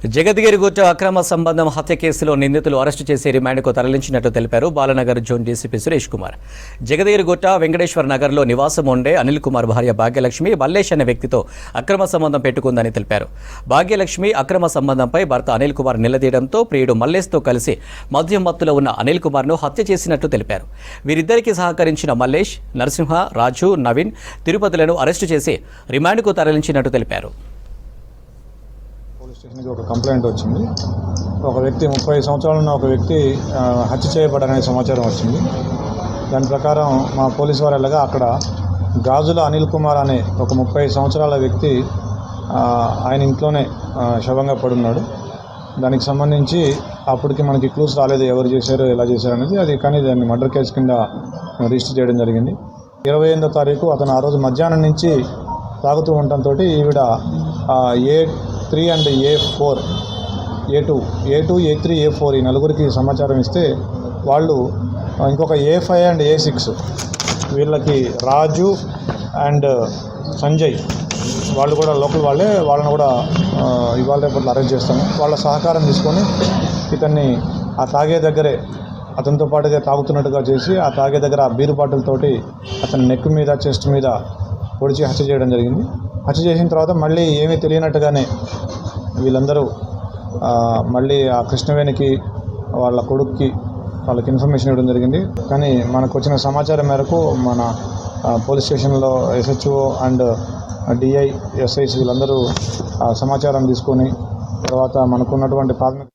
జగద్గిరిగుట్ట అక్రమ సంబంధం హత్య కేసులో నిందితులు అరెస్టు చేసి రిమాండ్కు తరలించినట్టు తెలిపారు బాలనగర్ జోన్ డీసీపీ సురేష్ కుమార్. జగద్గిరిగుట్ట వెంకటేశ్వర నగర్లో నివాసం ఉండే అనిల్ కుమార్ భార్య భాగ్యలక్ష్మి మల్లేష్ అనే వ్యక్తితో అక్రమ సంబంధం పెట్టుకుందని తెలిపారు. భాగ్యలక్ష్మి అక్రమ సంబంధంపై భర్త అనిల్ కుమార్ నిలదీయడంతో ప్రియుడు మల్లేష్తో కలిసి మద్యం మత్తులో ఉన్న అనిల్ కుమార్ను హత్య చేసినట్టు తెలిపారు. వీరిద్దరికీ సహకరించిన మల్లేష్, నరసింహ, రాజు, నవీన్ తిరుపతిలను అరెస్టు చేసి రిమాండ్కు తరలించినట్టు తెలిపారు. పోలీస్ స్టేషన్కి ఒక కంప్లైంట్ వచ్చింది. ఒక వ్యక్తి 30 సంవత్సరాలు ఉన్న ఒక వ్యక్తి హత్య చేయబడనే సమాచారం వచ్చింది. దాని ప్రకారం మా పోలీసు వారు వెళ్ళగా అక్కడ గాజుల అనిల్ కుమార్ అనే ఒక 30 సంవత్సరాల వ్యక్తి ఆయన ఇంట్లోనే శవంగా పడున్నాడు. దానికి సంబంధించి అప్పటికి మనకి క్లూస్ రాలేదు, ఎవరు చేశారు, ఎలా చేశారు అనేది. అది కానీ దాన్ని మర్డర్ కేసు కింద రిజిస్టర్ చేయడం జరిగింది. 28వ తారీఖు అతను ఆ రోజు మధ్యాహ్నం నుంచి తాగుతూ ఉండటంతో ఈవిడ A3 and A4, A2, A3, A4 ఈ నలుగురికి సమాచారం ఇస్తే వాళ్ళు ఇంకొక A5 అండ్ A6 వీళ్ళకి రాజు అండ్ సంజయ్ వాళ్ళు కూడా లోకల్ వాళ్ళే, వాళ్ళని కూడా ఇవాళ రేపట్లో అరెస్ట్ చేస్తాము. వాళ్ళ సహకారం తీసుకొని ఇతన్ని ఆ తాగే దగ్గరే అతనితో పాటుగా తాగుతున్నట్టుగా చేసి ఆ తాగే దగ్గర ఆ బీరు బాటిల్ తోటి అతని నెక్ మీద, చెస్ట్ మీద పొడిచి హత్య చేయడం జరిగింది. హత్య చేసిన తర్వాత మళ్ళీ ఏమీ తెలియనట్టుగానే వీళ్ళందరూ మళ్ళీ ఆ కృష్ణవేణికి వాళ్ళ కొడుక్కి వాళ్ళకి ఇన్ఫర్మేషన్ ఇవ్వడం జరిగింది. కానీ మనకు వచ్చిన సమాచారం మేరకు మన పోలీస్ స్టేషన్లో SHO అండ్ DI, SIs వీళ్ళందరూ సమాచారం తీసుకొని తర్వాత మనకున్నటువంటి ప్రాథమిక